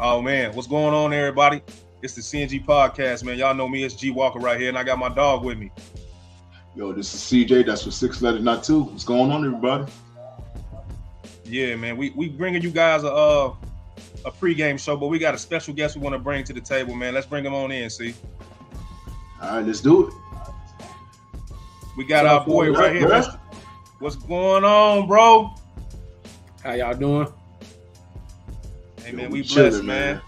Oh man, what's going on, everybody? It's the CNG Podcast, man. Y'all know me as G Walker right here, and I got my dog with me. Yo, this is CJ. That's for 6 letters, not 2. What's going on, everybody? Yeah, man. We bringing you guys a pregame show, but we got a special guest we want to bring to the table, man. Let's bring him on in, see. All right, let's do it. We got our boy right here. Man. What's going on, bro? How y'all doing? Hey, man, we blessed, man.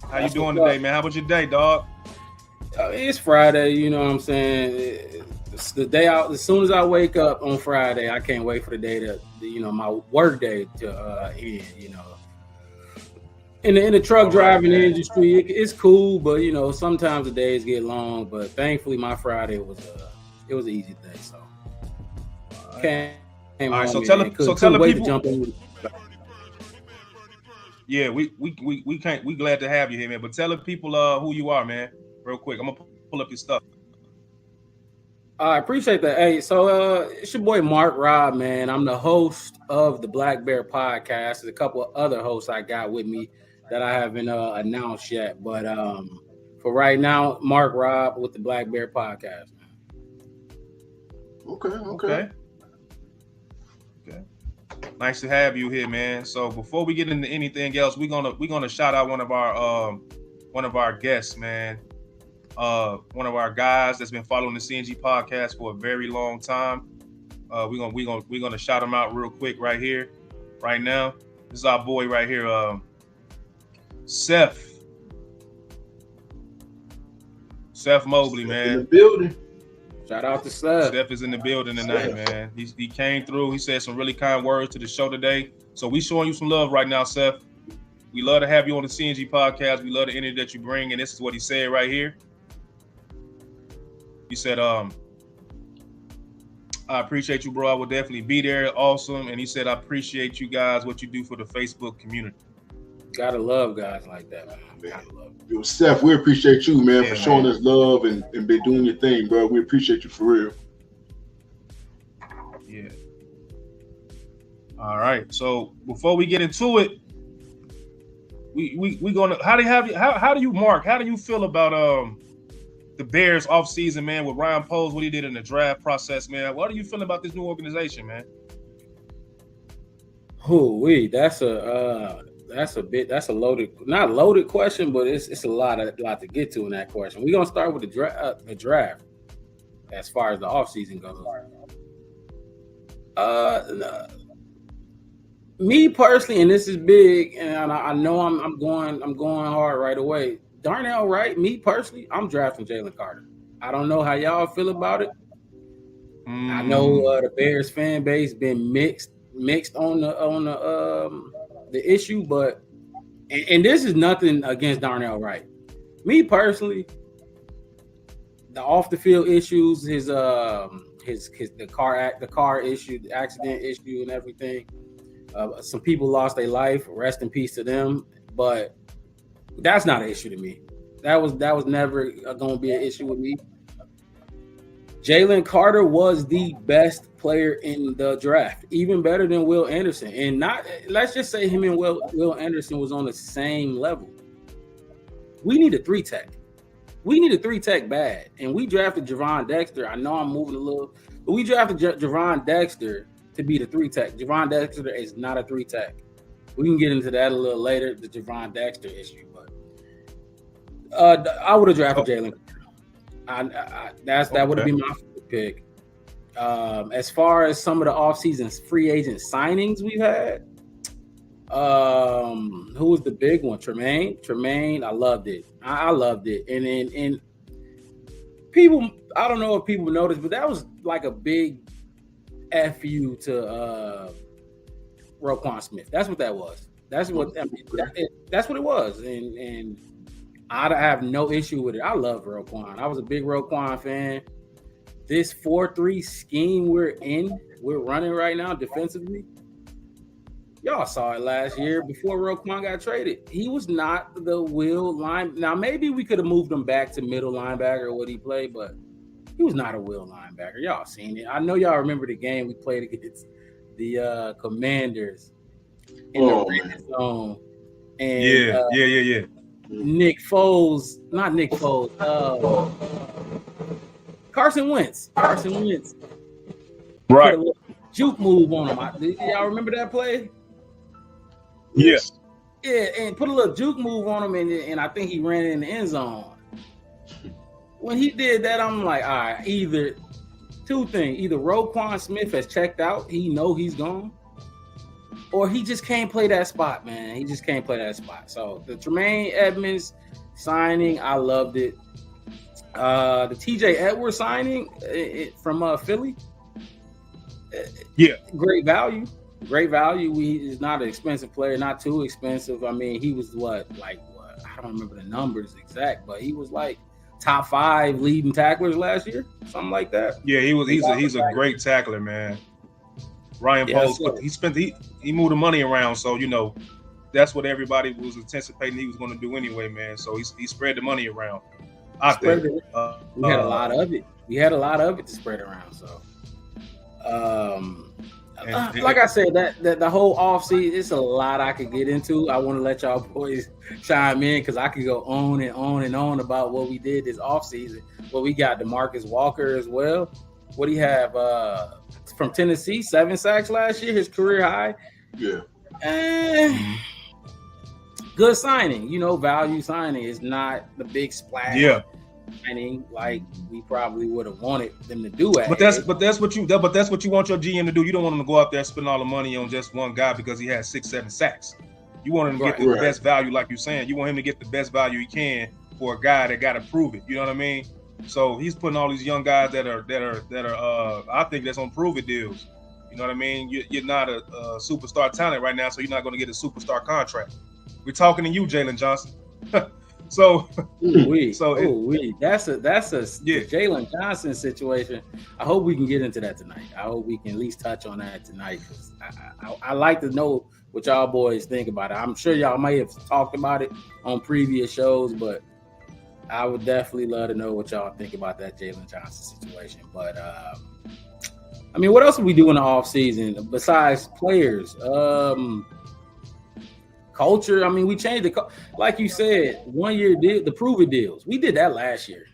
How you doing today, man? How was your day, dog? It's Friday, you know what I'm saying? It's the day out. As soon as I wake up on Friday, I can't wait for the day my work day to end, In the truck driving industry, it's cool, but, sometimes the days get long. But thankfully, my Friday was an easy day, so. All right, so tell the people. Jump in. Yeah, we can't. We glad to have you here, man. But tell the people who you are, man, real quick. I'm gonna pull up your stuff. I appreciate that. Hey, so it's your boy Mark Robb, man. I'm the host of the Black Bear Podcast. There's a couple of other hosts I got with me that I haven't announced yet, but for right now, Mark Robb with the Black Bear Podcast. Okay. Nice to have you here, man. So before we get into anything else, we're gonna shout out one of our guests, man. One of our guys that's been following the CNG podcast for a very long time. We're gonna shout him out real quick right here, right now. This is our boy right here, Seth Mobley, man. In the building. Shout out to Seth. Seth is in the building tonight, man. He came through. He said some really kind words to the show today. So we showing you some love right now, Seth. We love to have you on the CNG podcast. We love the energy that you bring, and this is what he said right here. He said, I appreciate you, bro. I will definitely be there. Awesome. And he said, I appreciate you guys, what you do for the Facebook community. Gotta love guys like that, man. Yo, Seth, we appreciate you, man, for showing us love and been doing your thing, bro. We appreciate you for real. Yeah. All right. So before we get into it, we gonna how do you Mark? How do you feel about the Bears offseason, man, with Ryan Poles, what he did in the draft process, man? What are you feeling about this new organization, man? That's a not loaded question, but it's a lot to get to in that question. We're gonna start with the draft as far as the offseason goes. Me personally, and this is big, and I know I'm going hard right away. Darnell Wright, me personally, I'm drafting Jalen Carter. I don't know how y'all feel about it. I know the Bears fan base been mixed on the issue, but and this is nothing against Darnell Wright. Me personally, the off the field issues, the car issue, the accident issue, and everything. Some people lost their life. Rest in peace to them. But that's not an issue to me. That was never going to be an issue with me. Jalen Carter was the best player in the draft, even better than Will Anderson. And let's just say him and Will Anderson was on the same level. We need a 3-tech. We need a 3-tech bad. And we drafted Javon Dexter. I know I'm moving a little, but we drafted Javon Dexter to be the 3-tech. Javon Dexter is not a 3-tech. We can get into that a little later, the Javon Dexter issue. But I would have drafted Jalen. That would have been my pick. As far as some of the offseason free agent signings we've had, who was the big one? Tremaine, I loved it. I loved it. And people, I don't know if people noticed, but that was like a big FU to Roquan Smith. That's what that was. That's what it was. And I have no issue with it. I love Roquan. I was a big Roquan fan. This 4-3 scheme we're running right now defensively. Y'all saw it last year before Roquan got traded. He was not the will line. Now, maybe we could have moved him back to middle linebacker or what he played, but he was not a will linebacker. Y'all seen it. I know y'all remember the game we played against the Commanders in the red zone. And yeah. Nick Foles, not Nick Foles. Carson Wentz. Right. Put a little juke move on him. Y'all remember that play? Yes. Yeah, and put a little juke move on him, and I think he ran in the end zone. When he did that, I'm like, all right, either two things. Either Roquan Smith has checked out, he know he's gone, or he just can't play that spot, man. He just can't play that spot. So the Tremaine Edmonds signing, I loved it. The TJ Edwards signing from Philly. Yeah. Great value. He's not an expensive player, not too expensive. I mean, he was what? I don't remember the numbers exact, but he was like top 5 leading tacklers last year, something like that. Yeah, he's a great tackler, man. Ryan Poles, he moved the money around, so that's what everybody was anticipating he was going to do anyway, man. So he spread the money around. We had a lot of it. We had a lot of it to spread around. So, like I said, that the whole offseason, it's a lot I could get into. I want to let y'all boys chime in because I could go on and on and on about what we did this offseason. Well, we got DeMarcus Walker as well. What do you have from Tennessee? 7 sacks last year, his career high. Yeah. Good signing, value signing. Is not the big splash signing like we probably would have wanted them to do. But that's what you want your GM to do. You don't want him to go out there and spend all the money on just one guy because he has 6-7 sacks. You want him to get the best value, like you're saying. You want him to get the best value he can for a guy that got to prove it. You know what I mean? So he's putting all these young guys that are I think that's on prove it deals. You know what I mean? You're not a superstar talent right now, so you're not going to get a superstar contract. We're talking to you, Jalen Johnson. That's a Jalen Johnson situation. I hope we can get into that tonight. I hope we can at least touch on that tonight because I like to know what y'all boys think about it. I'm sure y'all might have talked about it on previous shows, but I would definitely love to know what y'all think about that Jalen Johnson situation. But I mean, what else did we do in the offseason besides players? Culture. I mean, we changed like you said, 1 year deal, the prove it deals. We did that last year.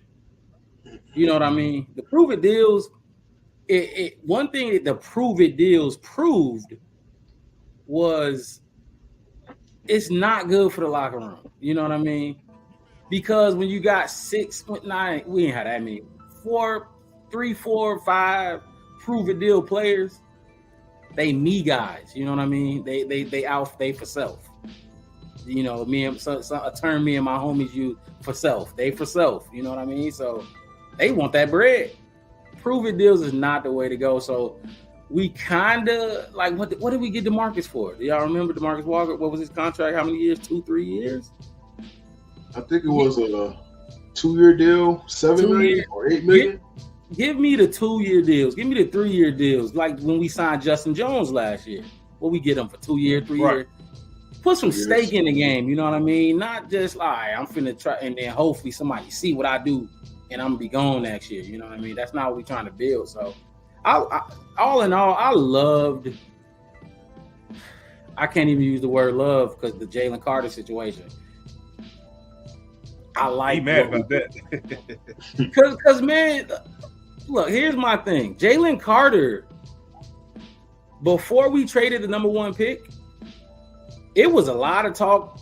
You know what I mean? The prove it deals. One thing that the prove it deals proved was it's not good for the locker room. You know what I mean? Because when you got 6, 9, we ain't had that many. 3, 4, 5 prove it deal players. They me guys. You know what I mean? They out for self. A term me and my homies use for self. They for self. You know what I mean? So they want that bread. Prove it deals is not the way to go. So we kind of like what did we get DeMarcus for? Do y'all remember DeMarcus Walker? What was his contract? How many years? 2-3 years? I think it was a 2-year deal, $7 million or $8 million. Give me the 2-year deals. Give me the 3-year deals. Like when we signed Justin Jones last year. What we get him for 2 year, 3 year? Put some stake in the game. You know what I mean? Not just like I'm finna try and then hopefully somebody see what I do and I'm gonna be gone next year. You know what I mean? That's not what we're trying to build. So, all in all, I loved. I can't even use the word love because the Jalen Carter situation. I like mad about that because man, look, here's my thing. Jalen Carter, before we traded the number 1 pick, it was a lot of talk.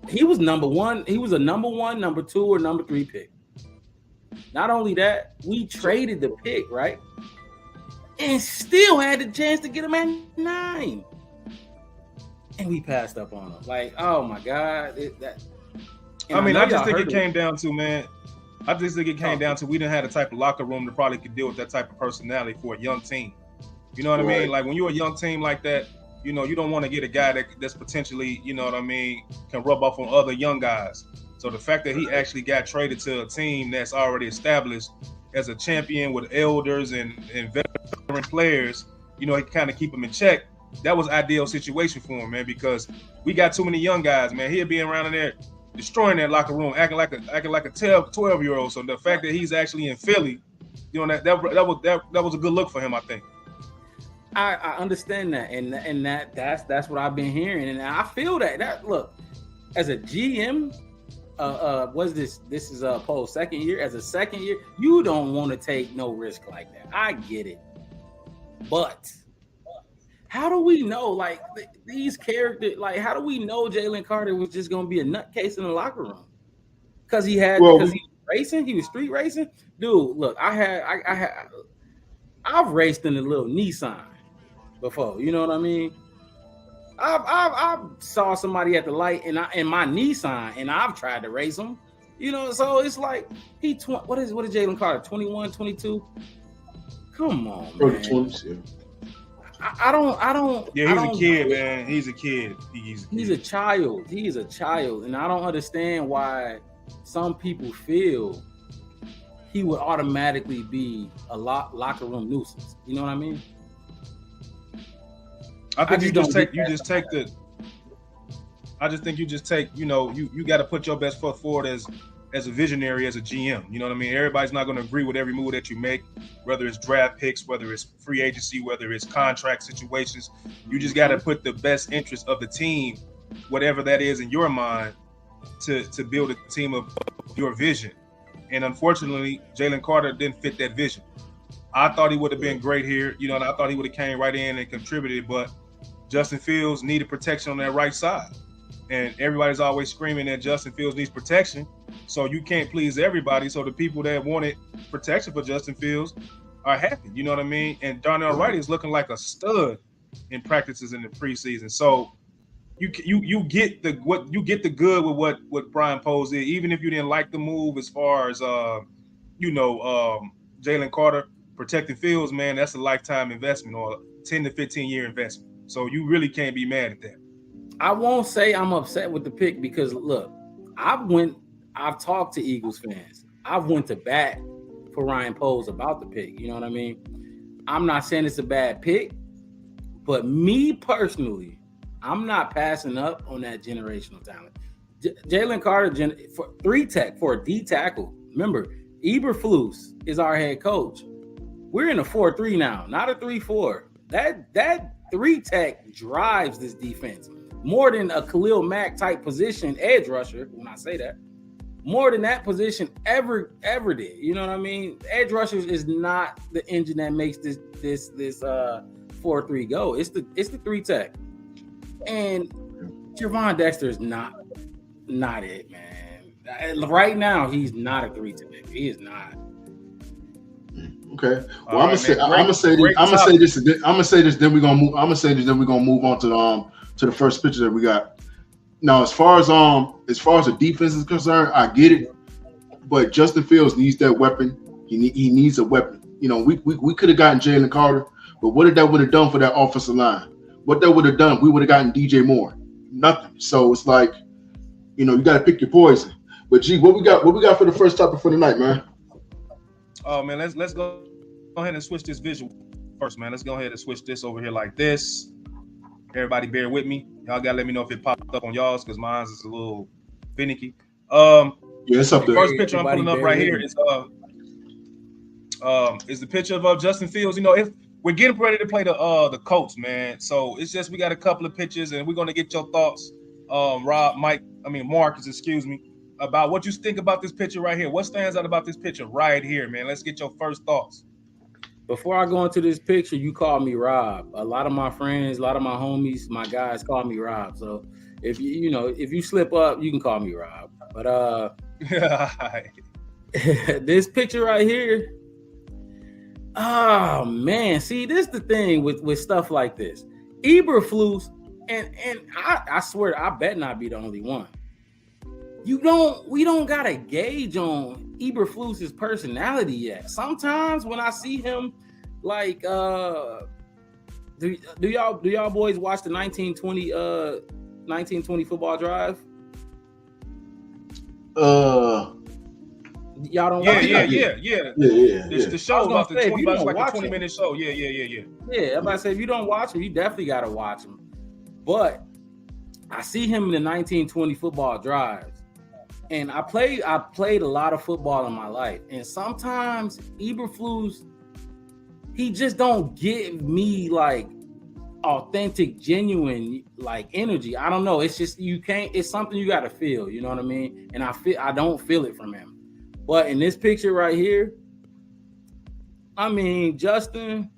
He was number 1. He was a number 1, number 2, or number 3 pick. Not only that, we traded the pick, right? And still had the chance to get him at 9. And we passed up on him. Like, oh my God. I just think it came down to, man. I just think it came down to we didn't have the type of locker room that probably could deal with that type of personality for a young team. You know what I mean? Like when you're a young team like that, you don't want to get a guy that's potentially, you know what I mean, can rub off on other young guys. So the fact that he actually got traded to a team that's already established as a champion with elders and veteran players, he can kind of keep them in check. That was an ideal situation for him, man, because we got too many young guys, man. He'll be around in there destroying that locker room, acting like a 12-year-old. So the fact that he's actually in Philly, that was a good look for him, I think. I understand that, and that's what I've been hearing, and I feel that look, as a GM, what's this? This is Poe's second year. As a second year, you don't want to take no risk like that. I get it, but how do we know? Like these characters, like how do we know Jalen Carter was just gonna be a nutcase in the locker room? Because he was racing, he was street racing. Dude, look, I've raced in a little Nissan before. You know what I mean? I saw somebody at the light in my Nissan, and I've tried to race him. You know, so it's like what is Jalen Carter? 21, 22? Come on, man. 20s, I don't. Yeah, he's a kid, man. He's a kid. He's a child. He is a child, and I don't understand why some people feel he would automatically be a locker room nuisance. You know what I mean? I think you just take, you know, you got to put your best foot forward as a visionary, as a GM. You know what I mean? Everybody's not going to agree with every move that you make, whether it's draft picks, whether it's free agency, whether it's contract situations. You just got to put the best interest of the team, whatever that is in your mind, to build a team of your vision. And unfortunately, Jalen Carter didn't fit that vision. I thought he would have been great here, you know, and I thought he would have came right in and contributed, but Justin Fields needed protection on that right side. And everybody's always screaming that Justin Fields needs protection. So you can't please everybody. So the people that wanted protection for Justin Fields are happy. You know what I mean? And Darnell Wright is looking like a stud in practices in the preseason. So you get the good with what Brian Poles did, even if you didn't like the move as far as Jalen Carter protecting Fields, man, that's a lifetime investment or 10 to 15 year investment. So you really can't be mad at that. I won't say I'm upset with the pick because look, I've talked to Eagles fans. I've went to bat for Ryan Poles about the pick. You know what I mean? I'm not saying it's a bad pick, but me personally, I'm not passing up on that generational talent. Jalen Carter for 3-tech for a D tackle. Remember, Eberflus is our head coach. We're in a 4-3 now, not a 3-4. That 3-tech drives this defense more than a Khalil Mack type position edge rusher. When I say that, more than that position ever did. You know what I mean? Edge rushers is not the engine that makes this 4-3 go. It's the 3-tech. And Javon Dexter is not it, man. Right now, he's not a 3-tech. He is not. Okay. Well, I'm gonna say this. Then we're gonna move. Move on to the first picture that we got. Now, as far as the defense is concerned, I get it, but Justin Fields needs that weapon. He needs a weapon. You know, we could have gotten Jalen Carter, but what did that would have done for that offensive line? What that would have done, we would have gotten DJ Moore. Nothing. So it's like, you know, you got to pick your poison. But G, what we got for the first topic for the night, man? Oh man, let's go ahead and switch this visual first, man. Let's go ahead and switch this over here like this. Everybody bear with me. Y'all gotta let me know if it popped up on y'all's because mine's is a little finicky. Yeah, it's up there. The first picture I'm pulling up right here is the picture of Justin Fields. You know, if we're getting ready to play the Colts, man. So it's just we got a couple of pictures and we're gonna get your thoughts, Marcus, excuse me, about what you think about this picture right here. What stands out about this picture right here, man? Let's get your first thoughts. Before I go into this picture, you call me Rob. A lot of my friends, a lot of my homies, my guys call me Rob. So if you slip up, you can call me Rob. But this picture right here, oh man, see, this is the thing with stuff like this. Eberflus, and I swear, I bet not be the only one. We don't got a gauge on Eberflus's personality yet. Sometimes when I see him, like, do y'all boys watch the 1920 football drive? Y'all don't watch it? Yeah. The show about the 20-minute show. Yeah. Yeah, I'm about to say, if you don't watch him, you definitely got to watch him. But I see him in the 1920 football drives. And I played a lot of football in my life. And sometimes Eberflus, he just don't give me like authentic, genuine like energy. I don't know. It's just you can't. It's something you got to feel. You know what I mean? And I don't feel it from him. But in this picture right here, I mean, Justin,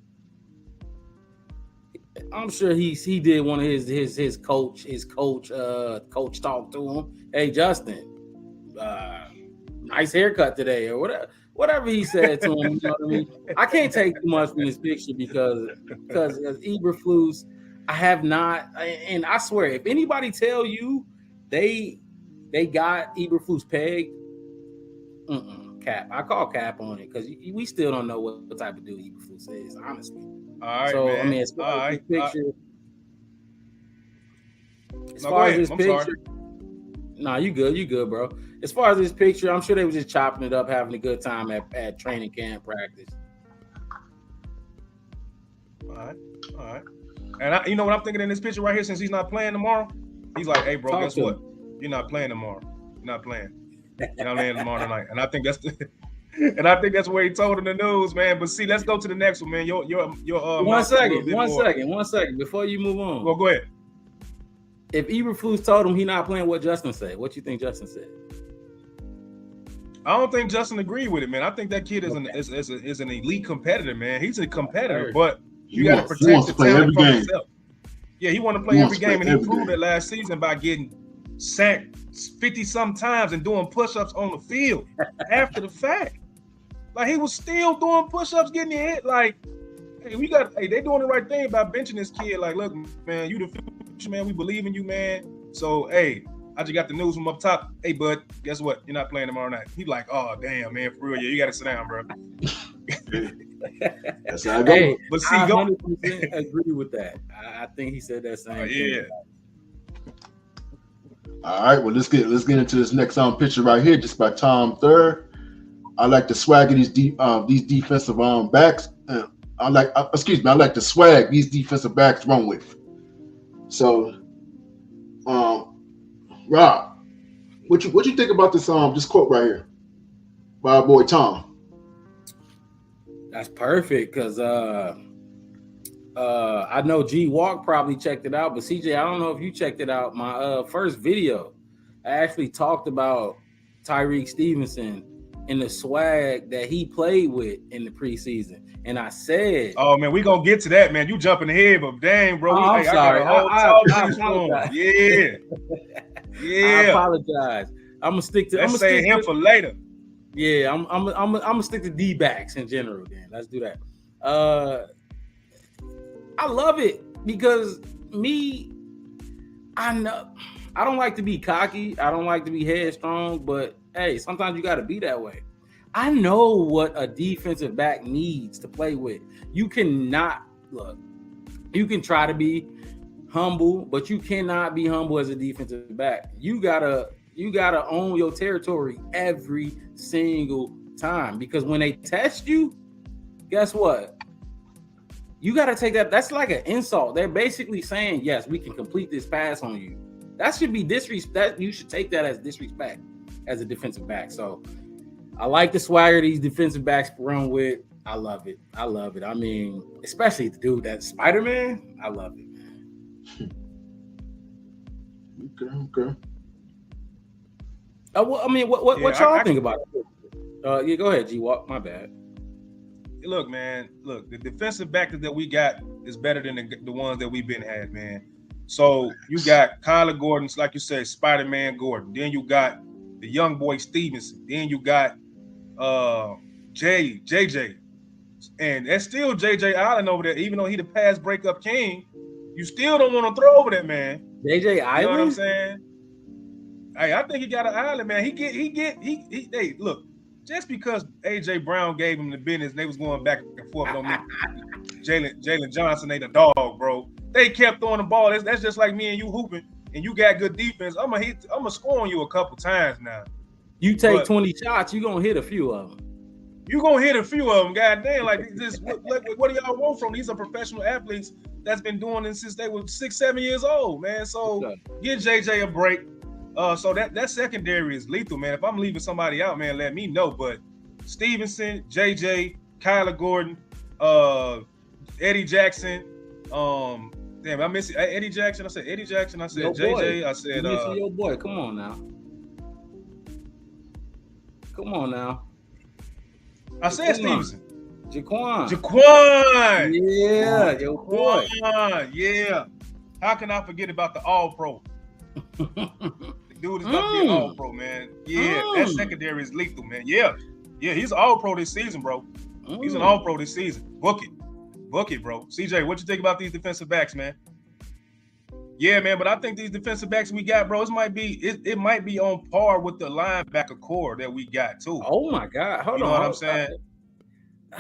I'm sure he did one of his coach talk to him. Hey, Justin, nice haircut today, or whatever he said to him. You know what I mean? I can't take too much from this picture because as Eberflus, I have not, and I swear, if anybody tell you they got Eberflus pegged, cap. I call cap on it because we still don't know what type of dude Eberflus is, honestly. All right, so man. I mean, as far as this picture, you good, bro. As far as this picture, I'm sure they were just chopping it up, having a good time at training camp practice. All right. And you know what I'm thinking in this picture right here, since he's not playing tomorrow? He's like, hey, bro, guess what? You're not playing tomorrow. You're not playing. You're not playing tomorrow night. And I think that's what he told in the news, man. But see, let's go to the next one, man. One second. Before you move on. Well, go ahead. If Eberflus told him he not playing, what Justin said? What you think Justin said? I don't think Justin agreed with it, man. I think that kid is an elite competitor, man. He's a competitor, but you got to protect the talent from himself. Yeah, he want to play every game, and he proved it last season by getting sacked 50-some times and doing push-ups on the field after the fact. Like, he was still doing push-ups, getting hit. Like, hey, they doing the right thing by benching this kid. Like, look, man, you the future, man. We believe in you, man. So, hey, I just got the news from up top. Hey, bud, guess what? You're not playing tomorrow night. He like, oh, damn, man, for real. Yeah, you got to sit down, bro. That's how I go. Hey, but see, I 100% agree with that. I think he said that same thing. Yeah. All right, well, let's get into this next picture right here, just by Tom Third. I like the swag of these defensive backs. I like the swag these defensive backs run with. So, Rob, what you think about this quote right here by our boy Tom? That's perfect because I know G Walk probably checked it out, but CJ, I don't know if you checked it out. My first video, I actually talked about Tyreek Stevenson and the swag that he played with in the preseason. And I said, oh man, we gonna get to that, man. You jumping ahead, but dang, bro. I'm sorry. I apologize. Yeah. I apologize. I'm gonna stick to. Let's say him for later. Yeah, I'm gonna stick to D-backs in general. Then let's do that. I love it because I know I don't like to be cocky. I don't like to be headstrong, but hey, sometimes you got to be that way. I know what a defensive back needs to play with. You cannot look. You can try to be humble, but you cannot be humble as a defensive back. You gotta own your territory every single time because when they test you, guess what? You got to take that. That's like an insult. They're basically saying, yes, we can complete this pass on you. That should be disrespect. You should take that as disrespect as a defensive back. So I like the swagger these defensive backs run with. I love it. I mean, especially the dude that's Spider-Man. I love it, man. Okay. What y'all think about it? Yeah, go ahead, G-Walk. My bad. Look, man. Look, the defensive back that we got is better than the ones that we've been had, man. So you got Kyler Gordon, like you said, Spider-Man Gordon. Then you got the young boy Stevenson. Then you got JJ. And that's still JJ Allen over there. Even though he the pass breakup king, you still don't want to throw over that man. JJ Allen? You know what I'm saying? Hey, I think he got an island, man. Hey, look. Just because A.J. Brown gave him the business, and they was going back and forth on me. Jalen Johnson ain't a dog, bro. They kept throwing the ball. That's just like me and you hooping, and you got good defense. I'm gonna score on you a couple times now. You take 20 shots, you gonna hit a few of them. You gonna hit a few of them, goddamn. Like this, what do y'all want from? These are professional athletes that's been doing this since they were 6-7 years old, man. So give JJ a break. So that secondary is lethal, man. If I'm leaving somebody out, man, let me know. But Stevenson, JJ, Kyler Gordon, Eddie Jackson, Damn, I miss Eddie Jackson. I said Eddie Jackson. I said Your JJ. boy. I said your boy. Come on now. Come on now. I said Stevenson. Jaquan. Yeah, your boy. Yeah. How can I forget about the All-Pro? The dude is about to be an All-Pro, man. Yeah, that secondary is lethal, man. Yeah, he's an All-Pro this season, bro. He's an All-Pro this season. Book it, bro. CJ, what you think about these defensive backs, man? Yeah, man, but I think these defensive backs we got, bro, it might be on par with the linebacker core that we got too. Oh my God, hold on. You know what I'm saying?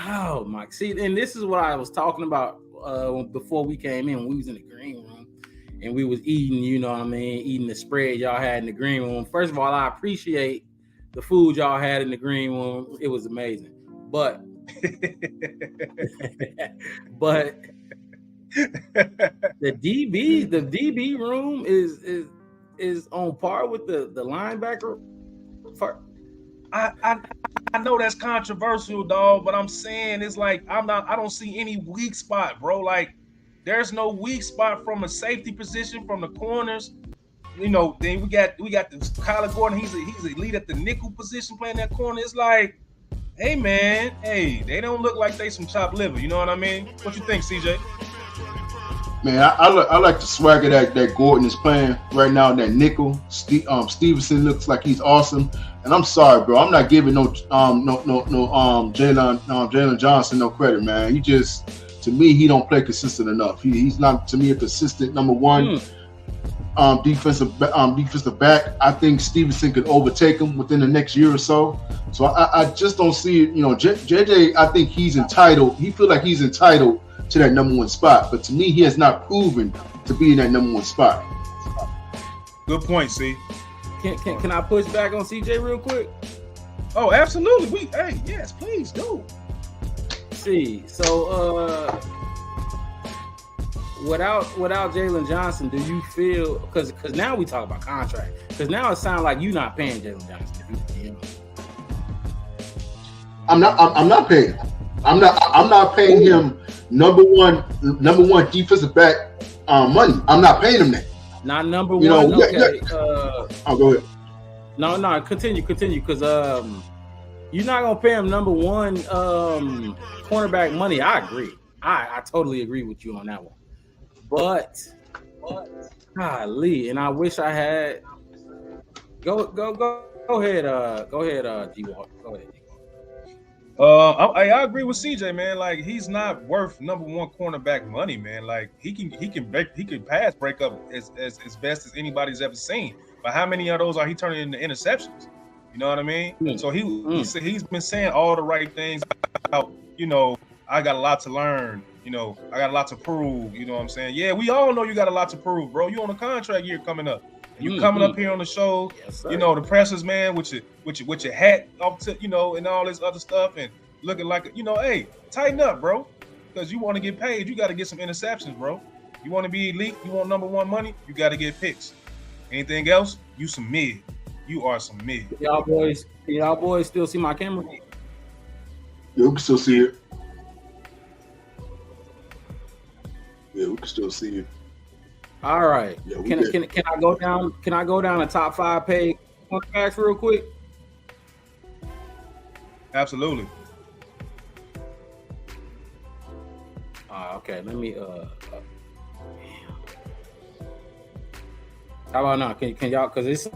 Oh my, see, and this is what I was talking about before we came in. When we was in the green room and we was eating, you know what I mean, eating the spread y'all had in the green room. First of all, I appreciate the food y'all had in the green room. It was amazing, but the DB room is on par with the linebacker. I know that's controversial, dog, but I'm saying it's like I don't see any weak spot, bro. Like there's no weak spot from a safety position, from the corners. You know, then we got the Kyler Gordon. He's elite at the nickel position, playing that corner. It's like, hey man, they don't look like they some chopped liver. You know what I mean? What you think, CJ? Man, I like the swagger that Gordon is playing right now. That nickel, Stevenson looks like he's awesome. And I'm sorry, bro, I'm not giving no Jalen Johnson no credit, man. He just, to me, he don't play consistent enough. He's not, to me, a consistent number one defensive back. I think Stevenson could overtake him within the next year or so. So I just don't see it. You know, JJ, I think he's entitled. He feel like he's entitled to that number one spot, but to me, he has not proven to be in that number one spot. Good point, C. Can I push back on CJ real quick? Oh, absolutely. Yes, please do. See, so without Jalen Johnson, do you feel, because now we talk about contract, because now it sounds like you're not paying Jalen Johnson. I'm not paying him. I'm not paying him number one defensive back money. I'm not paying him that. Not number one. Okay. Go ahead. No, continue, because you're not gonna pay him number one cornerback money. I agree. I totally agree with you on that one. But golly, and I wish I had. Go ahead, G-Walk. Go ahead. I agree with CJ, man. Like he's not worth number one cornerback money, man. Like he can pass breakup as best as anybody's ever seen. But how many of those are he turning into interceptions? You know what I mean? So he's been saying all the right things about, you know, I got a lot to learn. You know, I got a lot to prove. You know what I'm saying? Yeah, we all know you got a lot to prove, bro. You on a contract year coming up. You coming up here on the show, yes, you know, the pressers, man, with your hat up to, you know, and all this other stuff, and looking like, you know, hey, tighten up, bro, because you want to get paid, you got to get some interceptions, bro. You want to be elite, you want number one money, you got to get picks. Anything else, you some mid. You are some mid. Y'all boys still see my camera? Yeah, we can still see it. Yeah, we can still see it. All right. Yeah, can I go down? Can I go down the top 5 paid cornerbacks real quick? Absolutely. Okay. Let me. How about now? Can y'all? Because it's a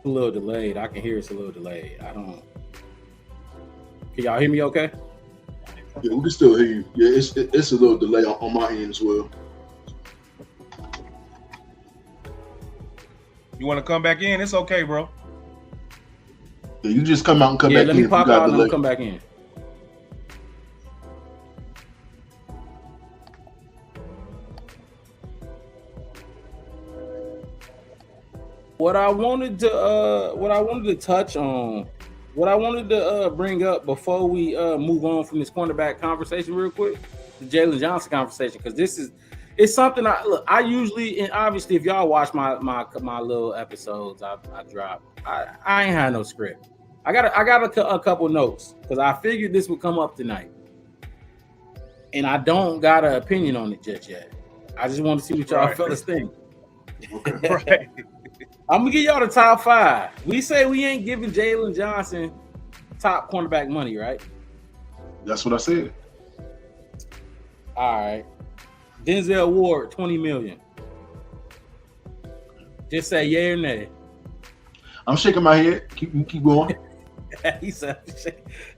little delayed. I can hear it's a little delayed. Can y'all hear me? Okay. Yeah, we can still hear you. Yeah, it's a little delay on my end as well. You want to come back in? It's okay, bro. Yeah, you just come out and come back in. Let me pop out and come back in. What I wanted to touch on, what I wanted to bring up before we move on from this cornerback conversation real quick, the Jalen Johnson conversation, because it's something I usually, and obviously if y'all watch my little episodes I drop, I ain't had no script. I got a couple notes because I figured this would come up tonight, and I don't got an opinion on it just yet. I just want to see what y'all fellas think. Okay. Right. I'm gonna give y'all the top 5. We say we ain't giving Jalen Johnson top cornerback money, right? That's what I said. All right. Denzel Ward, $20 million. Just say yay or nay. I'm shaking my head. Keep going. He said,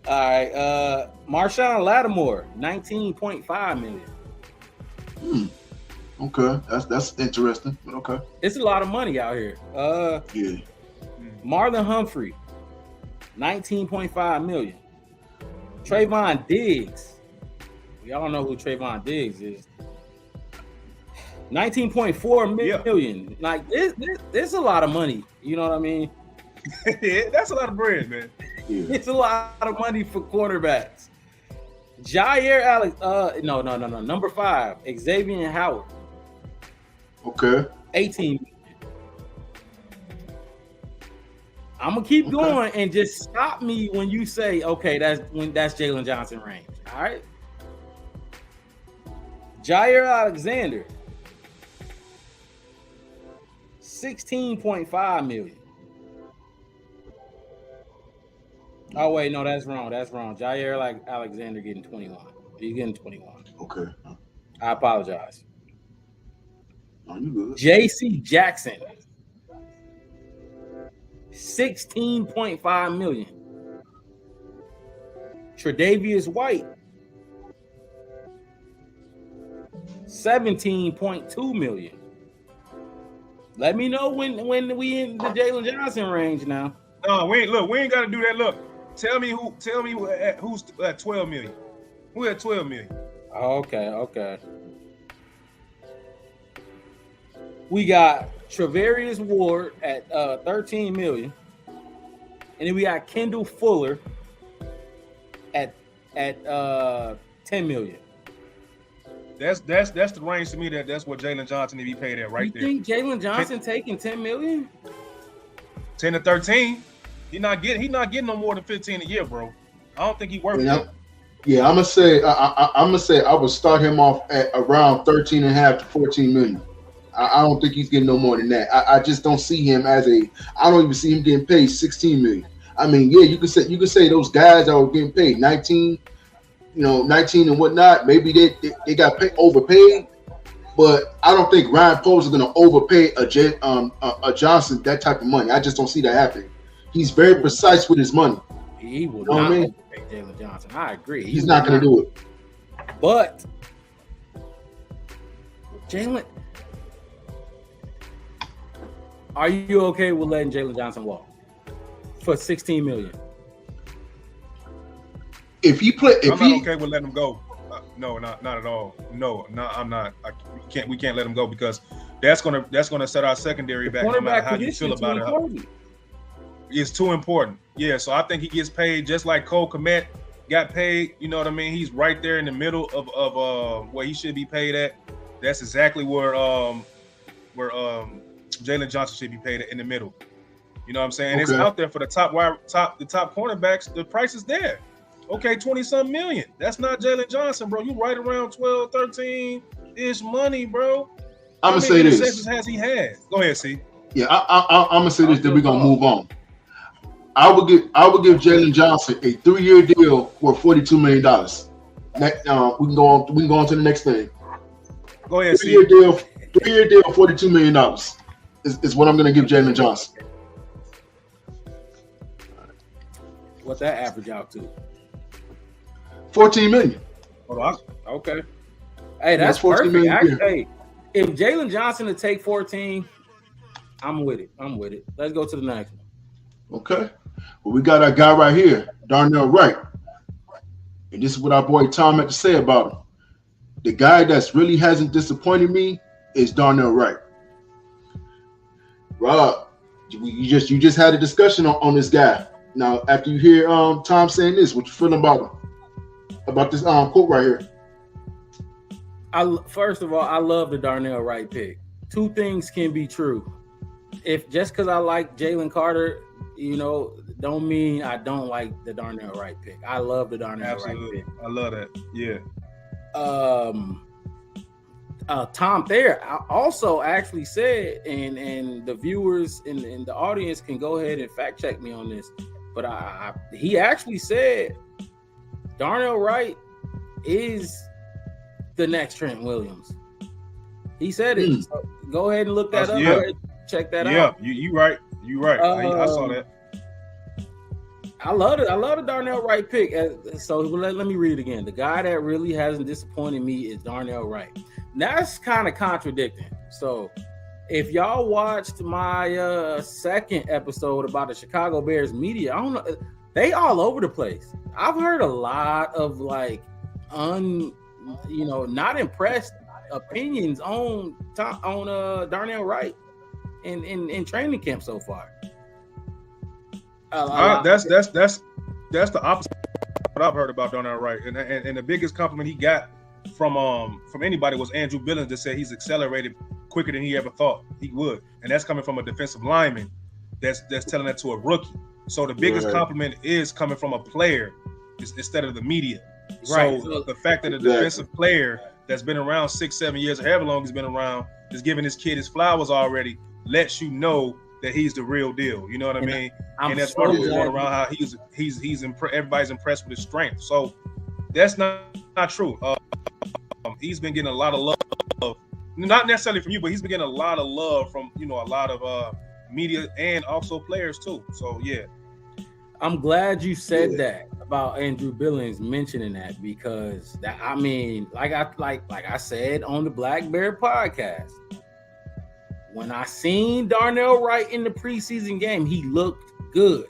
all right. Marshawn Lattimore, $19.5 million. Okay, that's interesting. But okay. It's a lot of money out here. Yeah. Marlon Humphrey, $19.5 million. Trayvon Diggs. We all know who Trayvon Diggs is. $19.4 million. Yeah. Like this a lot of money. You know what I mean? Yeah, that's a lot of bread, man. Yeah. It's a lot of money for quarterbacks. Jair Alex. No. Number 5, Xavier Howard. Okay. $18 million. I'm gonna keep going and just stop me when you say, okay, that's Jalen Johnson range. All right. Jair Alexander, $16.5 million. Oh wait, no, that's wrong. Jair Alexander getting 21. He's getting 21. Okay. I apologize. No, you good. J.C. Jackson, $16.5 million. Tre'Davious White, $17.2 million. Let me know when we in the Jalen Johnson range now. No, we ain't got to do that. Look, tell me who's at 12 million. Who at 12 million? Okay. We got Travarius Ward at 13 million. And then we got Kendall Fuller at 10 million. That's the range to me. That's what Jalen Johnson need to be paid at right there. You think Jalen Johnson taking 10 million? 10 to 13. He not getting no more than 15 a year, bro. I don't think he worth it. Yeah, I'm gonna say I would start him off at around 13.5 to 14 million. I don't think he's getting no more than that. I just don't see him I don't even see him getting paid 16 million. I mean, yeah, you could say those guys that were getting paid 19, 19 and whatnot. Maybe they got overpaid, but I don't think Ryan Poles is gonna overpay a Johnson that type of money. I just don't see that happening. He's very precise with his money. He will not overpay Jalen Johnson. I agree. He's not gonna do it. But Jalen. Are you okay with letting Jalen Johnson walk for 16 million? I'm not okay with letting him go. No, not at all. No, I'm not. We can't let him go because that's gonna set our secondary back. No matter how you feel about it, it's too important. Yeah, so I think he gets paid just like Cole Kmet got paid. You know what I mean? He's right there in the middle of where he should be paid at. That's exactly where Jalen Johnson should be paid in the middle. You know what I'm saying? Okay. It's out there for the top cornerbacks. The price is there. Okay, 20-something million. That's not Jalen Johnson, bro. You right around 12, 13-ish money, bro. I'm going to say this. How many interceptions has he had? Go ahead, C. Yeah, I'm going to say this, then we're going to move on. I would give Jalen Johnson a 3-year deal worth $42 million. We can go on to the next thing. Go ahead, C. 3-year deal, $42 million is what I'm going to give Jalen Johnson. What's that average out to? 14 million. Okay. Hey, that's perfect. Hey, if Jalen Johnson to take 14, I'm with it. Let's go to the next one. Okay. Well, we got our guy right here, Darnell Wright. And this is what our boy Tom had to say about him. The guy that's really hasn't disappointed me is Darnell Wright. Rob, you just had a discussion on this guy. Now, after you hear Tom saying this, what you feeling about him? About this quote right here? First of all, I love the Darnell Wright pick. Two things can be true. If just because I like Jalen Carter, don't mean I don't like the Darnell Wright pick. I love the Darnell Wright pick. I love that. Yeah. Tom Thayer also actually said, and the viewers and the audience can go ahead and fact check me on this, but he actually said Darnell Wright is the next Trent Williams. He said it. So go ahead and look that up. Yeah. Check that out. Yeah, you right. You right. I saw that. I love it. I love the Darnell Wright pick. So let me read it again. The guy that really hasn't disappointed me is Darnell Wright. That's kind of contradicting. So if y'all watched my second episode about the Chicago Bears media, I don't know, they all over the place. I've heard a lot of like not impressed opinions on Darnell Wright in training camp so far. That's the opposite of what I've heard about Darnell Wright, and the biggest compliment he got from anybody was Andrew Billings that said he's accelerated quicker than he ever thought he would, and that's coming from a defensive lineman that's telling that to a rookie. So the biggest compliment is coming from a player instead of the media. Right. So the fact that a defensive player that's been around 6-7 years, or however long he's been around, is giving his kid his flowers already, lets you know that he's the real deal. You know what I mean? And that's part of what's going around, how everybody's impressed with his strength. So that's not true. He's been getting a lot of love, not necessarily from you, but he's been getting a lot of love from a lot of media and also players too. So yeah, I'm glad you said that about Andrew Billings mentioning that, because that, I mean, like I said on the Black Bear podcast, when I seen Darnell Wright in the preseason game, he looked good.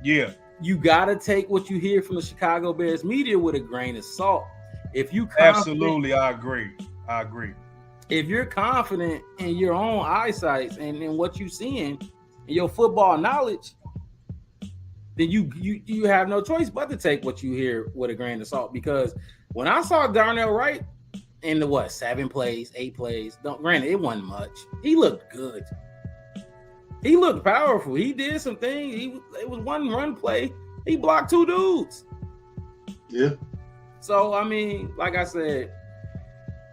Yeah. You got to take what you hear from the Chicago Bears media with a grain of salt. If you absolutely, I agree. If you're confident in your own eyesight and in what you're seeing and your football knowledge, then you have no choice but to take what you hear with a grain of salt. Because when I saw Darnell Wright in the 7 plays, 8 plays, granted it wasn't much, he looked good. He looked powerful. He did some things. It was one run play. He blocked 2 dudes. Yeah. So I mean, like I said,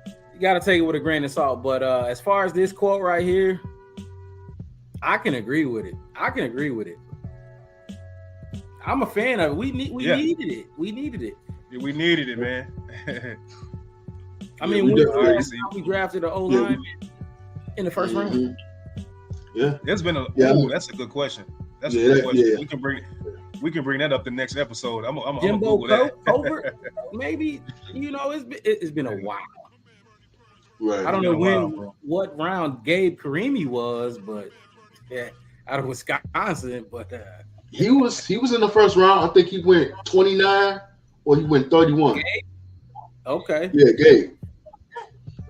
you got to take it with a grain of salt. But as far as this quote right here, I can agree with it. I'm a fan of it. We needed it. We needed it. Yeah, we needed it, man. I mean, we drafted an O-line in the first round. Yeah, it's been that's a good question. That's a good question. Yeah. We can bring that up the next episode. I'm Jimbo Covert, maybe. It's been a while. Right. I don't know what round Gabe Karimi was, but out of Wisconsin. But he was in the first round. I think he went 29 or he went 31. Gabe? Okay. Yeah, Gabe.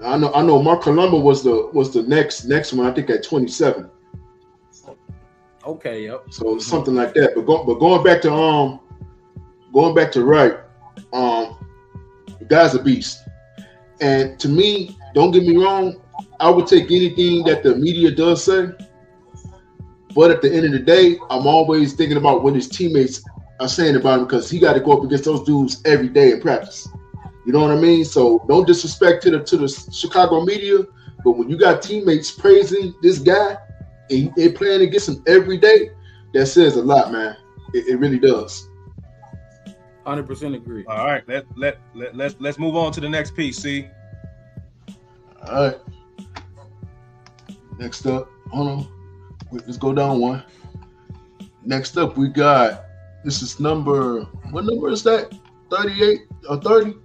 I know. Mark Colombo was the next one. I think at 27. Okay. Yep. So something like that. But going back to Wright, the guy's a beast. And to me, don't get me wrong, I would take anything that the media does say. But at the end of the day, I'm always thinking about what his teammates are saying about him, because he got to go up against those dudes every day in practice. You know what I mean? So no disrespect to the Chicago media, but when you got teammates praising this guy and they're playing against him every day, that says a lot, man. It really does. 100% agree. All right, let's move on to the next piece. See. All right. Next up, hold on. Let's go down one. Next up, we got, this is what number is that? 38 or 30?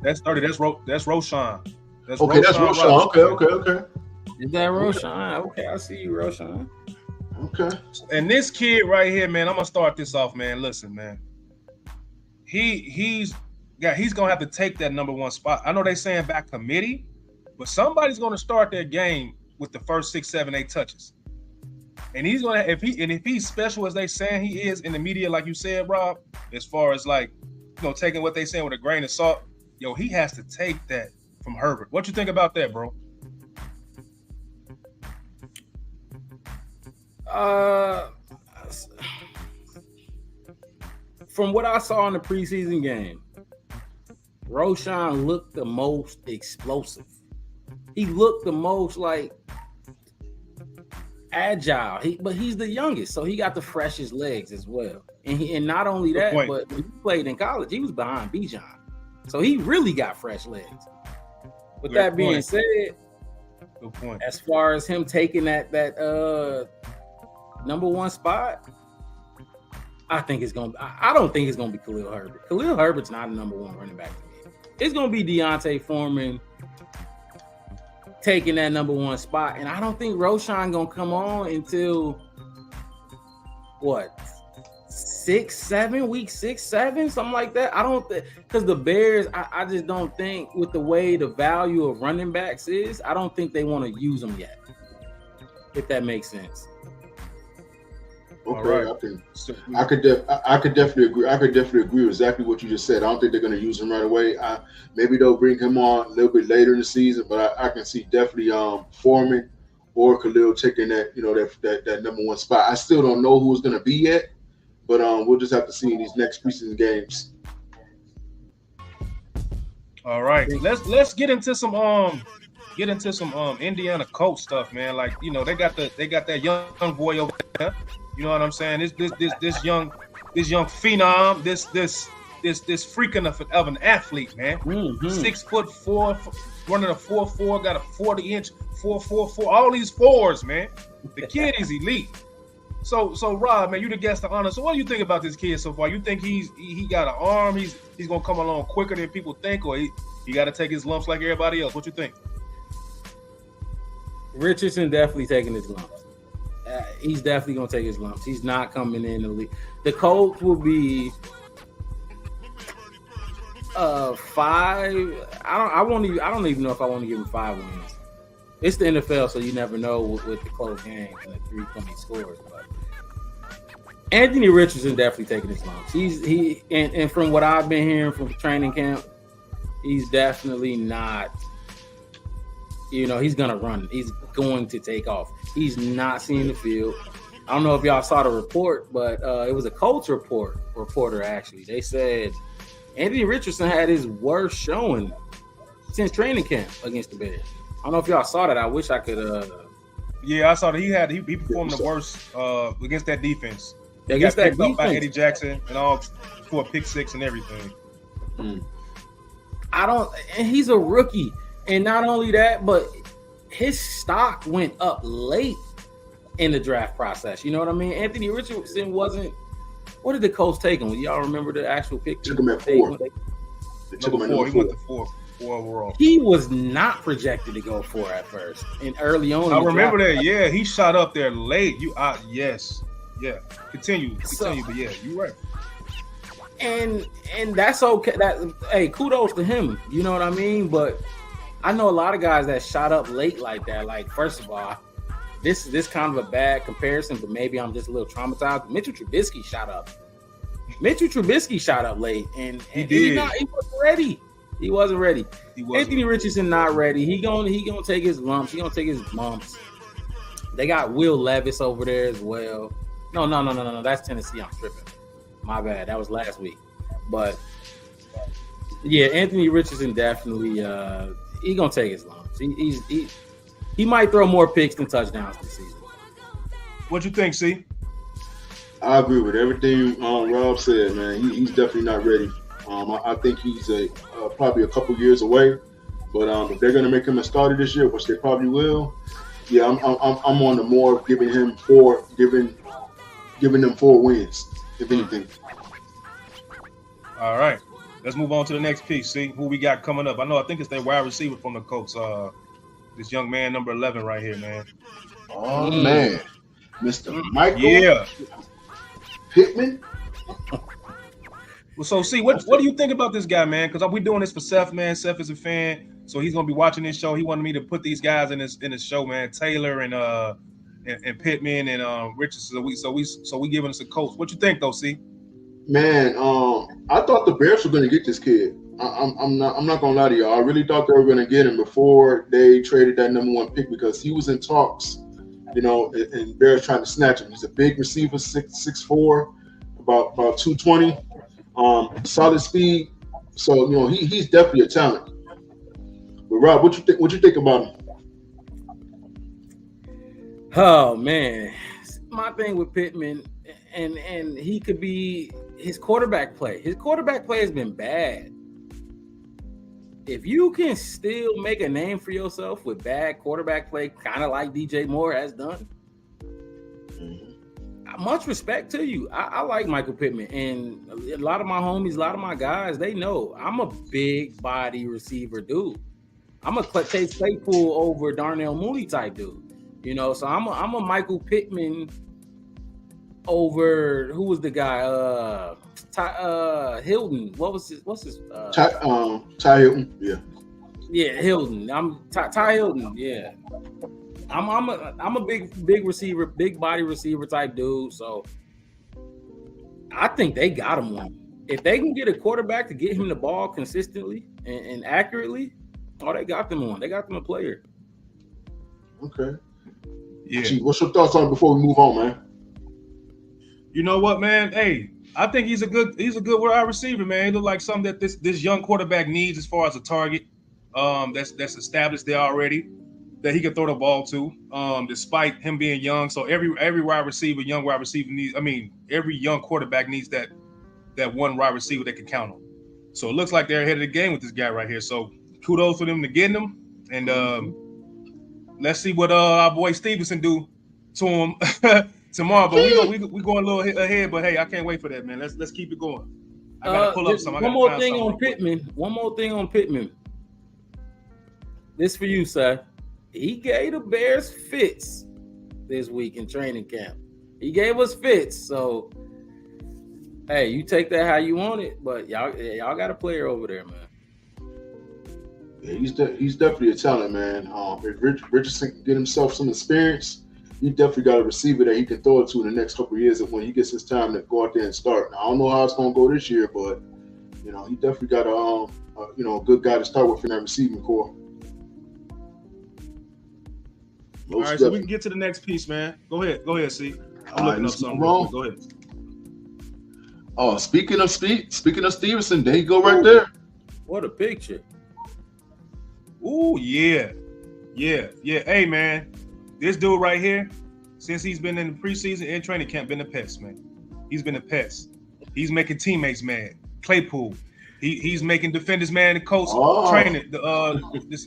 That's 30. That's Roshan. That's Roshan. Okay. Is that Roshan? Okay, I see you, Roshan. Okay. And this kid right here, man, I'm gonna start this off, man. Listen, man. He's gonna have to take that number 1 spot. I know they saying back committee, but somebody's gonna start their game with the first 6, 7, 8 touches. And he's gonna, if he's special as they saying he is in the media, like you said, Rob, as far as like, taking what they saying with a grain of salt, he has to take that from Herbert. What you think about that, bro? From what I saw in the preseason game, Roshan looked the most explosive. he looked the most like agile. But he's the youngest, so he got the freshest legs as well. And not only that, but when he played in college, he was behind Bijan, so he really got fresh legs. With that being said, good point. As far as him taking that number one spot, I think it's gonna. I don't think it's gonna be Khalil Herbert. Khalil Herbert's not a number one running back to me. It's gonna be Deontay Foreman taking that number one spot, and I don't think Roshan gonna come on until what, week 6, 7, something like that. I don't think, because the Bears, I just don't think, with the way the value of running backs is, I don't think they want to use them yet. If that makes sense. Okay, right. I could definitely agree. I could definitely agree with exactly what you just said. I don't think they're going to use him right away. Maybe they'll bring him on a little bit later in the season, but I can see definitely Foreman or Khalil taking that that number one spot. I still don't know who it's going to be yet, but we'll just have to see in these next preseason games. All right, let's get into some Indiana Colts stuff, man. Like, they got that young boy over there. You know what I'm saying? This young phenom, this freaking of an athlete, man. Mm-hmm. 6'4", running a 4.4, got a 40-inch 4.44. All these fours, man. The kid is elite. So Rob, man, you the guest of honor. So what do you think about this kid so far? You think he got an arm? He's gonna come along quicker than people think, or he got to take his lumps like everybody else? What you think? Richardson definitely taking his lumps. He's definitely gonna take his lumps. He's not coming in the league. The Colts will be 5. I don't even know if I want to give him 5 wins. It's the NFL, so you never know with the close games and the 3-point scores. But Anthony Richardson definitely taking his lumps. And from what I've been hearing from training camp, he's definitely not. He's gonna run. He's going to take off. He's not seeing the field. I don't know if y'all saw the report, but it was a Colts reporter actually. They said Anthony Richardson had his worst showing since training camp against the Bears. I don't know if y'all saw that. I wish I could. Yeah, I saw that he performed the worst against that defense. He got picked up by Eddie Jackson and all for a pick 6 and everything. And he's a rookie. And not only that, but his stock went up late in the draft process. You know what I mean? Anthony Richardson wasn't. What did the Colts take him? Y'all remember the actual pick? Took him at 4. They took him at 4. He went to 4 overall. He was not projected to go 4 at first, and early on. I remember that. Yeah, he shot up there late. Yes, yeah. Continue. But yeah, you're right. And that's okay. Kudos to him. You know what I mean? But I know a lot of guys that shot up late like that. Like, first of all, this kind of a bad comparison, but maybe I'm just a little traumatized. Mitchell Trubisky shot up. Late, and he wasn't ready. He wasn't ready. Anthony Richardson not ready. He gonna take his lumps. He gonna take his bumps. They got Will Levis over there as well. No. That's Tennessee. I'm tripping. My bad. That was last week. But yeah, Anthony Richardson definitely. He gonna take his lumps. He might throw more picks than touchdowns this season. What you think, C? I agree with everything Rob said, man. He's definitely not ready. I think he's probably a couple years away. But if they're gonna make him a starter this year, which they probably will, yeah, I'm on the more of giving them 4 wins, if anything. All right. Let's move on to the next piece. See who we got coming up. I think it's their wide receiver from the Colts. This young man, number 11, right here, man. Oh man, Mr. Michael Pittman. Well, so see, what do you think about this guy, man? Because we're doing this for Seth, man. Seth is a fan, so he's gonna be watching this show. He wanted me to put these guys in his show, man. Taylor and Pittman and Richardson. So we giving us a Colts. What you think, though, C? Man, I thought the Bears were going to get this kid. I'm not going to lie to y'all. I really thought they were going to get him before they traded that number 1 pick, because he was in talks, and Bears trying to snatch him. He's a big receiver, 6'4", about 220, solid speed. So he's definitely a talent. But Rob, what you think about him? Oh man, my thing with Pittman, and he could be his quarterback play. His quarterback play has been bad. If you can still make a name for yourself with bad quarterback play, kind of like DJ Moore has done, much respect to you. I like Michael Pittman, and a lot of my homies, a lot of my guys, they know I'm a big body receiver dude. I'm a Chase Claypool over Darnell Mooney type dude. You know, so I'm a Michael Pittman over who was the guy? Hilton. What's his? Ty Hilton. Yeah. Yeah, Hilton. I'm Ty Hilton. Yeah. I'm a big receiver, big body receiver type dude. So I think they got him one. If they can get a quarterback to get him the ball consistently and accurately, they got them one. They got them a player. Okay. Yeah. Gee, what's your thoughts on it before we move on, man? You know what, man? Hey, I think he's a good wide receiver, man. He look like something that this young quarterback needs as far as a target. That's established there already that he can throw the ball to. Despite him being young, so every wide receiver, young wide receiver needs. I mean, every young quarterback needs that one wide receiver they can count on. So it looks like they're ahead of the game with this guy right here. So kudos for them to getting him, and let's see what our boy Stevenson do to him tomorrow. But we going a little ahead. But hey, I can't wait for that, man. Let's keep it going. I gotta pull up something. One more thing on Pittman. This for you, sir. He gave the Bears fits this week in training camp. He gave us fits. So hey, you take that how you want it. But y'all got a player over there, man. Yeah, he's definitely a talent, man. If Richardson can get himself some experience, he definitely got a receiver that he can throw it to in the next couple of years when he gets his time to go out there and start. Now, I don't know how it's going to go this year, but he definitely got a good guy to start with in that receiving core. All right, so we can get to the next piece, man. Go ahead, C. I'm looking up something. Go ahead. Oh, speaking of Stevenson, there you go right there. What a picture. Ooh, yeah. Hey, man, this dude right here, since he's been in the preseason and training camp, been a pest, man. He's been a pest. He's making teammates mad. Claypool, he's making defenders mad. The coach training.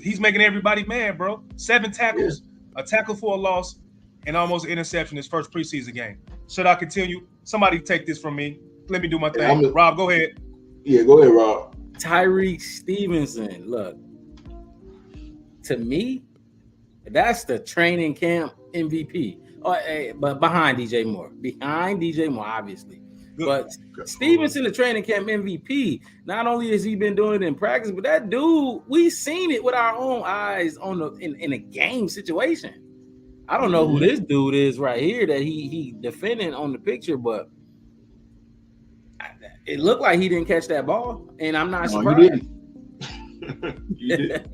He's making everybody mad, bro. 7 tackles, a tackle for a loss, and almost an interception his first preseason game. Should I continue? Somebody take this from me. Let me do my thing. Rob, go ahead. Yeah, go ahead, Rob. Tyreek Stevenson, look. To me, that's the training camp MVP. But behind DJ Moore. Obviously. But Stevenson, the training camp MVP, not only has he been doing it in practice, but that dude, we've seen it with our own eyes in a game situation. I don't know who this dude is right here that he defending on the picture, but it looked like he didn't catch that ball, and I'm not surprised. He did.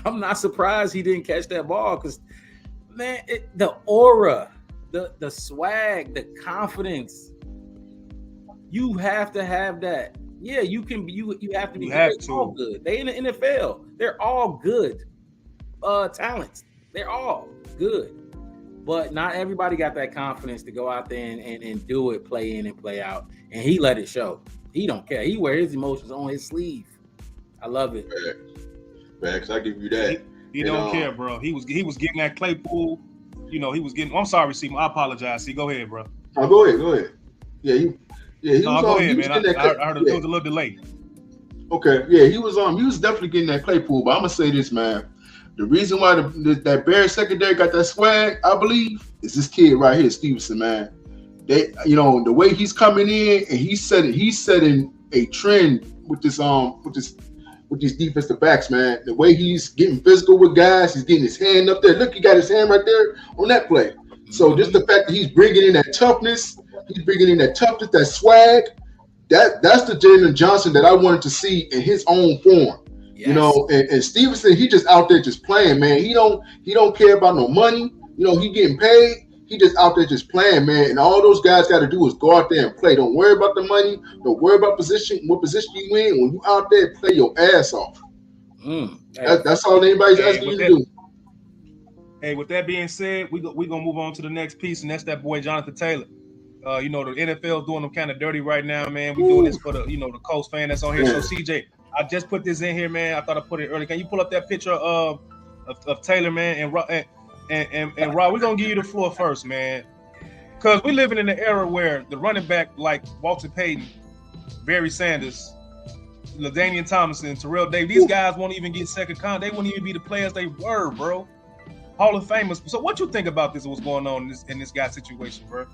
I'm not surprised he didn't catch that ball because, man, the aura, the swag, the confidence, you have to have that. Yeah, you can. You have to be. All good. They in the NFL. They're all good talents. They're all good, but not everybody got that confidence to go out there and do it, play in and play out. And he let it show. He don't care. He wear his emotions on his sleeve. I love it. Facts, I give you that. He don't care, bro. He was getting that Claypool. He was getting. I'm sorry, C. I apologize. C. Go ahead, bro. Oh, go ahead. Yeah, he was go ahead, man. I heard there was a little delay. Okay, yeah, he was definitely getting that Claypool. But I'm gonna say this, man. The reason why that Bears secondary got that swag, I believe, is this kid right here, Stevenson, man. They, the way he's coming in and he's setting a trend with these defensive backs, man. The way he's getting physical with guys, he's getting his hand up there. Look, he got his hand right there on that play. So just the fact that he's bringing in that toughness, that swag, that's the Jalen Johnson that I wanted to see in his own form. Yes. And Stevenson, he just out there just playing, man. He don't care about no money. He getting paid. He just out there just playing, man. And all those guys got to do is go out there and play. Don't worry about the money. Don't worry about what position you in. When you out there, play your ass off. That's all anybody's asking you to do. Hey, with that being said, we gonna move on to the next piece, and that's that boy Jonathan Taylor. The NFL doing them kind of dirty right now, man. We doing this for the the Colts fan that's on here. So CJ, I just put this in here, man. I thought I put it early. Can you pull up that picture of Taylor, man, and Rob? We're gonna give you the floor first, man, because we living in an era where the running back like Walter Payton, Barry Sanders, LaDainian Tomlinson, Terrell Davis, these guys won't even get second count. They won't even be the players they were, bro. Hall of Famers. So what you think about this? What's going on in this guy's situation, bro?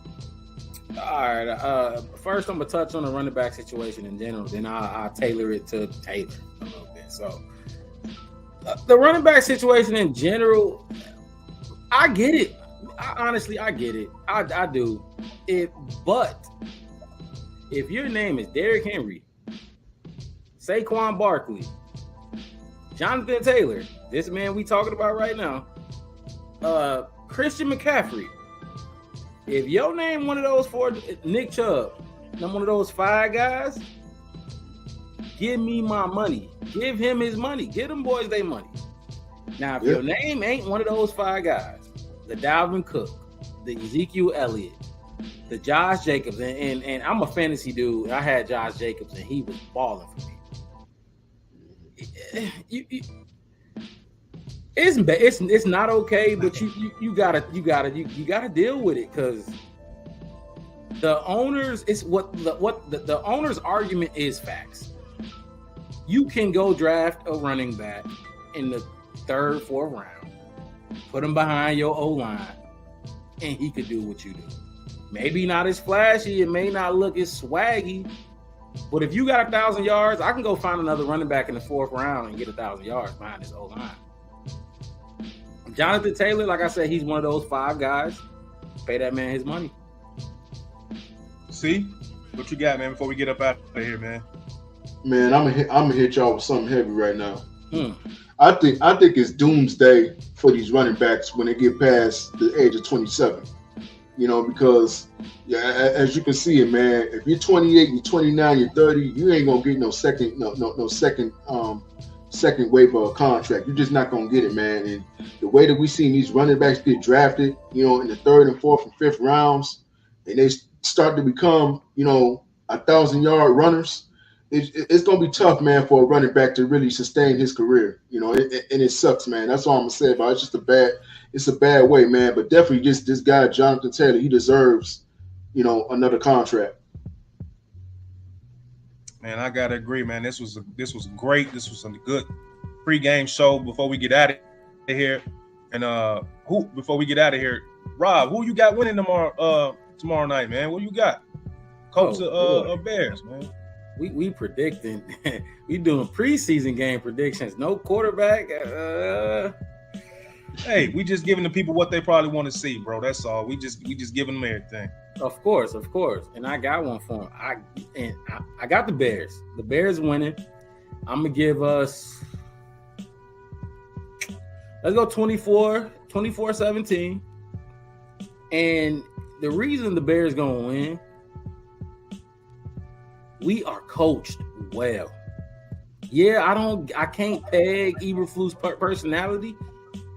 All right. First, I'm gonna touch on the running back situation in general. Then I'll tailor it to Taylor a little bit. So, the running back situation in general, I get it. Honestly, I get it. I do. But if your name is Derrick Henry, Saquon Barkley, Jonathan Taylor, this man we talking about right now, Christian McCaffrey. If your name one of those four, Nick Chubb, I'm one of those five guys, give me my money. Give him his money. Give them boys their money. Now, if your name ain't one of those five guys, the Dalvin Cook, the Ezekiel Elliott, the Josh Jacobs, and I'm a fantasy dude. I had Josh Jacobs, and he was balling for me. It's not okay, but you gotta deal with it, because the owners, it's what the owners' argument is facts. You can go draft a running back in the 3rd, 4th round, put him behind your O-line, and he could do what you do. Maybe not as flashy, it may not look as swaggy, but if you got 1,000 yards, I can go find another running back in the 4th round and get 1,000 yards behind his O-line. Jonathan Taylor, like I said, he's one of those five guys. Pay that man his money. See? What you got, man, before we get up out of here, man? Man, I'm gonna hit y'all with something heavy right now. I think it's doomsday for these running backs when they get past the age of 27. Because as you can see it, man, if you're 28, you're 29, you're 30, you ain't gonna get no second wave of a contract. You're just not gonna get it, man. And the way that we seen these running backs get drafted, in the 3rd and 4th and 5th rounds, and they start to become, 1,000-yard runners, it's gonna be tough, man, for a running back to really sustain his career. And it sucks, man. That's all I'm gonna say about it. It's just a bad way, man. But definitely, just this guy Jonathan Taylor, he deserves, another contract. Man, I gotta agree, man. This was great. This was a good pregame show. Before we get out of here, and before we get out of here, Rob, who you got winning tomorrow night, man? What you got? Colts or Bears, man? We predicting. We doing preseason game predictions. No quarterback. Hey, we just giving the people what they probably want to see, bro. That's all. We just giving them everything. Of course, and I got one for them. I got the Bears. The Bears winning. I'm gonna give us. Let's go 24-17. And the reason the Bears gonna win, we are coached well. Yeah, I can't peg Eberflus' personality,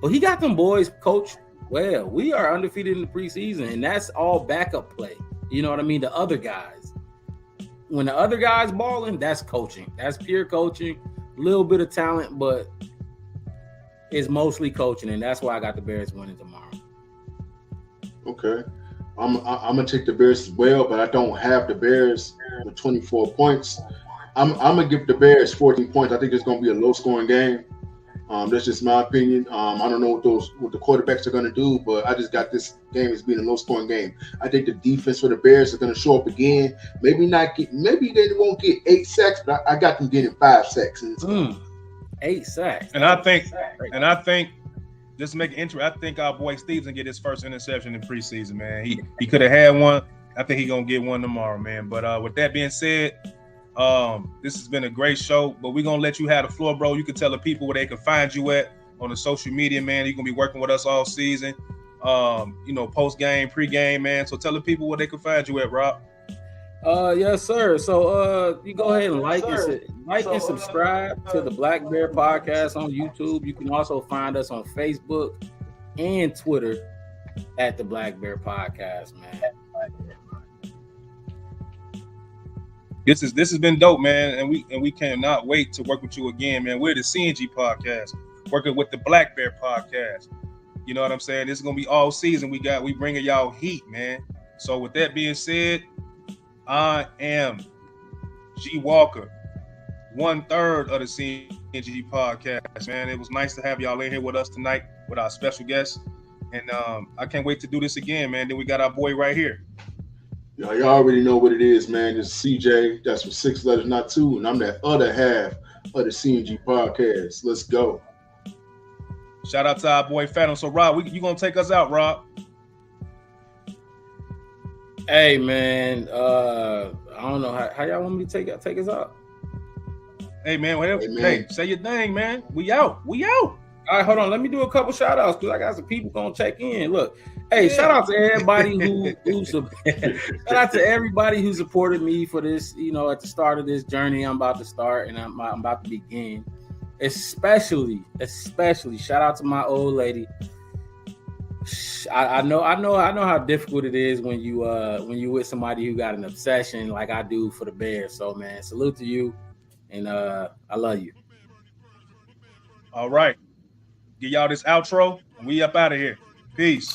but he got them boys coached well. We are undefeated in the preseason, and that's all backup play. You know what I mean? The other guys. When the other guys balling, that's coaching. That's pure coaching. A little bit of talent, but it's mostly coaching, and that's why I got the Bears winning tomorrow. Okay. I'm gonna take the Bears as well, but I don't have the Bears with 24 points. I'm gonna give the Bears 14 points. I think it's gonna be a low-scoring game. That's just my opinion. I don't know what the quarterbacks are gonna do, but I just got this game as being a low-scoring game. I think the defense for the Bears is gonna show up again. Maybe they won't get 8 sacks, but I got them getting 5 sacks. 8 sacks. And I think. Just to make it interesting, I think our boy Stevenson get his first interception in preseason, man. He could have had one. I think he's going to get one tomorrow, man. But with that being said, this has been a great show. But we're going to let you have the floor, bro. You can tell the people where they can find you at on the social media, man. You're going to be working with us all season, post-game, pre-game, man. So tell the people where they can find you at, Rob. Yes, sir. So you go ahead and like and subscribe to the Black Bear Podcast on YouTube. You can also find us on Facebook, and Twitter at the Black Bear Podcast, man. This has been dope, man, and we cannot wait to work with you again, man. We're the CNG Podcast, working with the Black Bear Podcast. You know what I'm saying? This is gonna be all season. We bringing y'all heat, man. So with that being said, I am G Walker, 1/3 of the CNG Podcast, man. It was nice to have y'all in here with us tonight with our special guests, and I can't wait to do this again, man. Then we got our boy right here. Y'all already know what it is, man. It's CJ. That's for 6 letters, not 2. And I'm that other half of the CNG Podcast. Let's go. Shout out to our boy Phantom. So, Rob, you going to take us out, Rob? Hey, man. I don't know how y'all want me to take us out. Hey, man. Hey, say your thing, man. We out. All right, hold on. Let me do a couple shout outs because I got some people gonna check in. Look, hey, shout out to everybody who shout out to everybody who supported me for this. You know, at the start of this journey, I'm about to start and I'm about to begin. Especially shout out to my old lady. I know how difficult it is when you with somebody who got an obsession like I do for the Bears. So, man, salute to you, and I love you. All right. Get y'all this outro, and we up out of here. Peace.